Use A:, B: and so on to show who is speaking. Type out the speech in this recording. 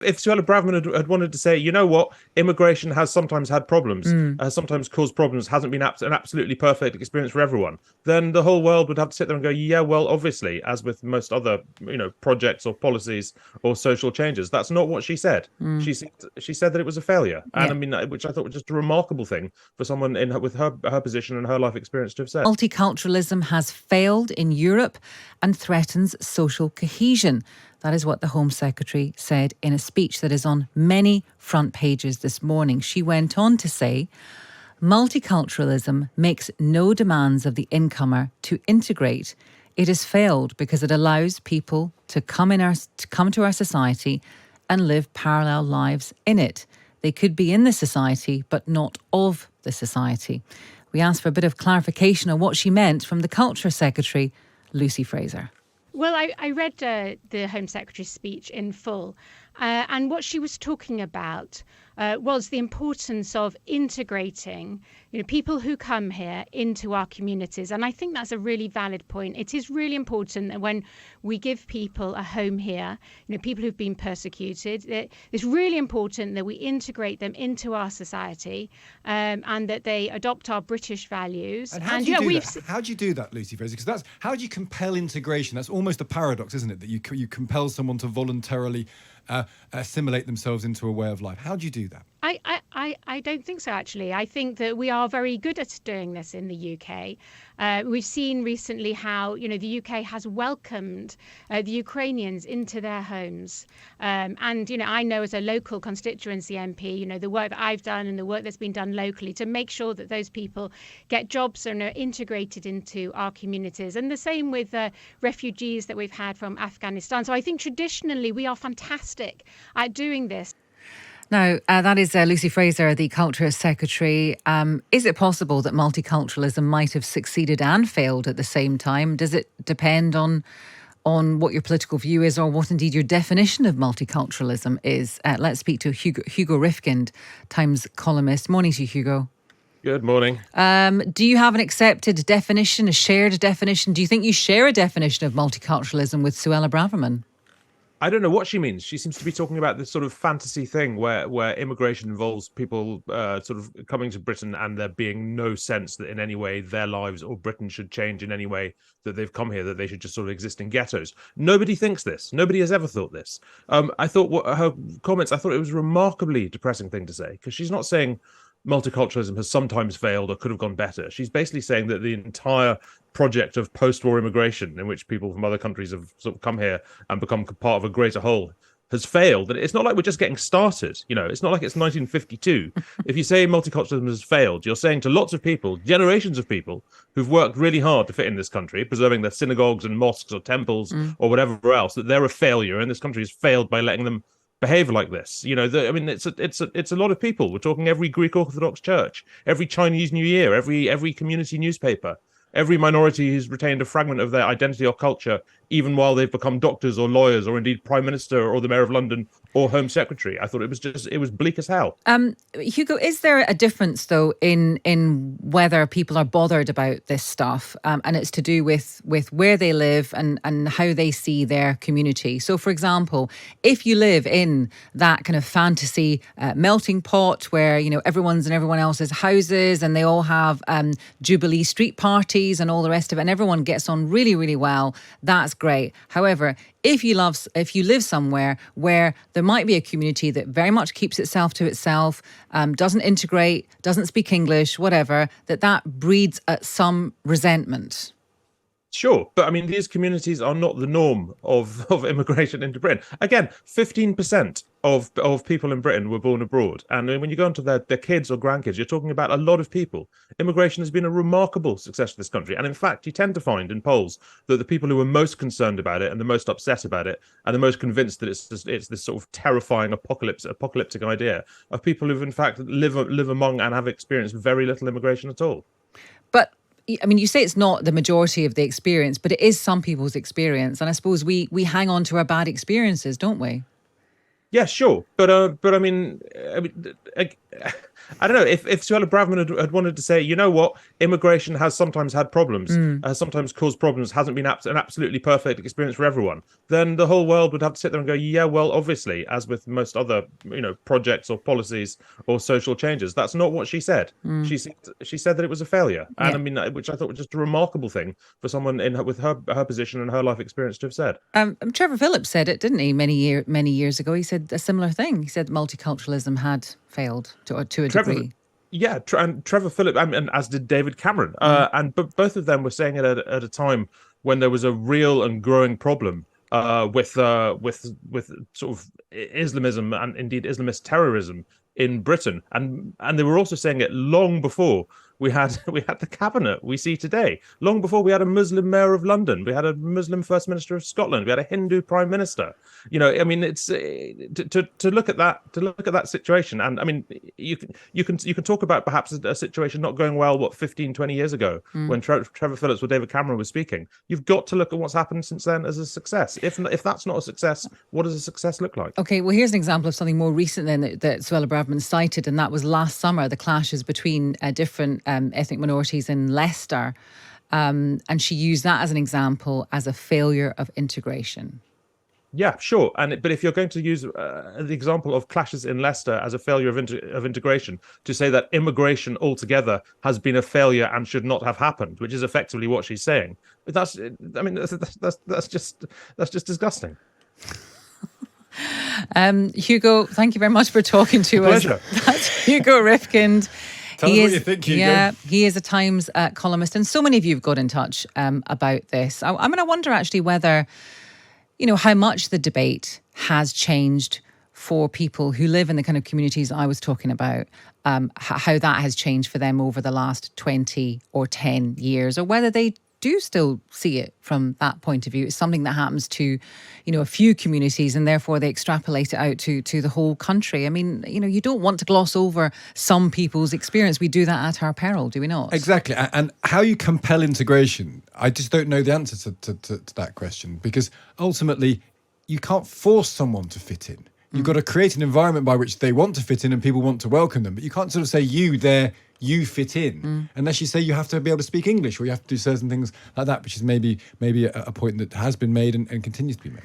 A: if Suella Braverman had wanted to say, you know what, immigration has sometimes had problems,
B: Mm.
A: has sometimes caused problems, hasn't been an absolutely perfect experience for everyone, then the whole world would have to sit there and go, yeah, well, obviously, as with most other, projects or policies or social changes, that's not what she said.
B: Mm.
A: She said that it was a failure, and
B: Yeah.
A: I mean, which I thought was just a remarkable thing for someone with her position and her life experience to have said.
B: Multiculturalism has failed in Europe and threatens social cohesion. That is what the Home Secretary said in a speech that is on many front pages this morning. She went on to say, multiculturalism makes no demands of the incomer to integrate. It has failed because it allows people to come to our society and live parallel lives in it. They could be in the society, but not of the society. We asked for a bit of clarification on what she meant from the Culture Secretary, Lucy Fraser.
C: Well, I read the Home Secretary's speech in full, and what she was talking about was the importance of integrating, people who come here into our communities. And I think that's a really valid point. It is really important that when we give people a home here, people who've been persecuted, it's really important that we integrate them into our society, and that they adopt our British values.
D: And how do you do that? How do you do that, Lucy Fraser? Because how do you compel integration? That's almost a paradox, isn't it? That you compel someone to voluntarily assimilate themselves into a way of life. How do you do that?
C: I don't think so, actually. I think that we are very good at doing this in the UK. We've seen recently how, the UK has welcomed the Ukrainians into their homes. And, I know as a local constituency MP, the work that I've done and the work that's been done locally to make sure that those people get jobs and are integrated into our communities. And the same with refugees that we've had from Afghanistan. So I think traditionally we are fantastic at doing this.
B: Now, that is Lucy Fraser, the Culture Secretary. Is it possible that multiculturalism might have succeeded and failed at the same time? Does it depend on what your political view is, or what indeed your definition of multiculturalism is? Let's speak to Hugo Rifkind, Times columnist. Morning to you, Hugo.
A: Good morning.
B: Do you have an accepted definition, a shared definition? Do you think you share a definition of multiculturalism with Suella Braverman?
A: I don't know what she means. She seems to be talking about this sort of fantasy thing where immigration involves people sort of coming to Britain and there being no sense that in any way their lives or Britain should change in any way, that they've come here, that they should just sort of exist in ghettos. Nobody thinks this. Nobody has ever thought this. I thought her comments, I thought it was a remarkably depressing thing to say, because she's not saying multiculturalism has sometimes failed or could have gone better. She's basically saying that the entire project of post-war immigration, in which people from other countries have sort of come here and become part of a greater whole, has failed. That it's not like we're just getting started. It's not like it's 1952. If you say multiculturalism has failed, you're saying to lots of people, generations of people who've worked really hard to fit in this country, preserving their synagogues and mosques or temples or whatever else, that they're a failure and this country has failed by letting them behave like this. It's a lot of people. We're talking every Greek Orthodox church, every Chinese New Year, every community newspaper, every minority who's retained a fragment of their identity or culture, even while they've become doctors or lawyers or indeed Prime Minister or the Mayor of London or Home Secretary. I thought it was bleak as hell.
B: Hugo, is there a difference though in whether people are bothered about this stuff, and it's to do with where they live and how they see their community? So, for example, if you live in that kind of fantasy melting pot where everyone's in everyone else's houses and they all have Jubilee street parties and all the rest of it, and everyone gets on really, really well, that's great. However, if you live somewhere where there might be a community that very much keeps itself to itself, doesn't integrate, doesn't speak English, whatever, that breeds some resentment.
A: Sure, but I mean, these communities are not the norm of immigration into Britain. Again, 15% of people in Britain were born abroad. And when you go into their kids or grandkids, you're talking about a lot of people. Immigration has been a remarkable success for this country. And in fact, you tend to find in polls that the people who are most concerned about it and the most upset about it and the most convinced that it's this sort of terrifying apocalyptic idea are people who've in fact live among and have experienced very little immigration at all.
B: But I mean, you say it's not the majority of the experience, but it is some people's experience. And I suppose we hang on to our bad experiences, don't we?
A: Yeah, sure. But I mean, I don't know if Suella Braverman had wanted to say, you know what, immigration has sometimes had problems, has sometimes caused problems, hasn't been an absolutely perfect experience for everyone, then the whole world would have to sit there and go, yeah, well, obviously, as with most other, projects or policies or social changes, that's not what she said. She said that it was a failure, and I mean, which I thought was just a remarkable thing for someone with her position and her life experience to have said.
B: Trevor Phillips said it, didn't he? Many years ago, he said a similar thing. He said multiculturalism had failed to a degree.
A: Yeah, and Trevor Phillips, and as did David Cameron, and both of them were saying it at a time when there was a real and growing problem with sort of Islamism and indeed Islamist terrorism in Britain, and they were also saying it long before we had the cabinet we see today, long before we had a Muslim mayor of London, we had a Muslim first minister of Scotland, we had a Hindu prime minister. I mean, it's to look at that situation, and I mean, you can talk about perhaps a situation not going well 15, 20 years ago when Trevor Phillips or David Cameron was speaking. You've got to look at what's happened since then as a success. If that's not a success, what does a success look like?
B: Okay, well, here's an example of something more recent then that Suella Braverman cited, and that was last summer, the clashes between different ethnic minorities in Leicester, and she used that as an example as a failure of integration.
A: Yeah, sure. But if you're going to use the example of clashes in Leicester as a failure of integration to say that immigration altogether has been a failure and should not have happened, which is effectively what she's saying, but that's just disgusting.
B: Hugo, thank you very much for talking to us.
A: Pleasure.
B: That's Hugo Rifkind.
D: Tell us what you think, Hugo.
B: Yeah, he is a Times columnist, and so many of you have got in touch about this. I wonder actually whether, how much the debate has changed for people who live in the kind of communities I was talking about, how that has changed for them over the last 20 or 10 years, or whether they do still see it from that point of view. It's something that happens to, a few communities, and therefore they extrapolate it out to the whole country. I mean, you don't want to gloss over some people's experience. We do that at our peril, do we not?
D: Exactly. And how you compel integration, I just don't know the answer to that question, because ultimately you can't force someone to fit in. You've got to create an environment by which they want to fit in and people want to welcome them. But you can't sort of say you fit in, unless you say you have to be able to speak English, or you have to do certain things like that, which is maybe a point that has been made and continues to be made.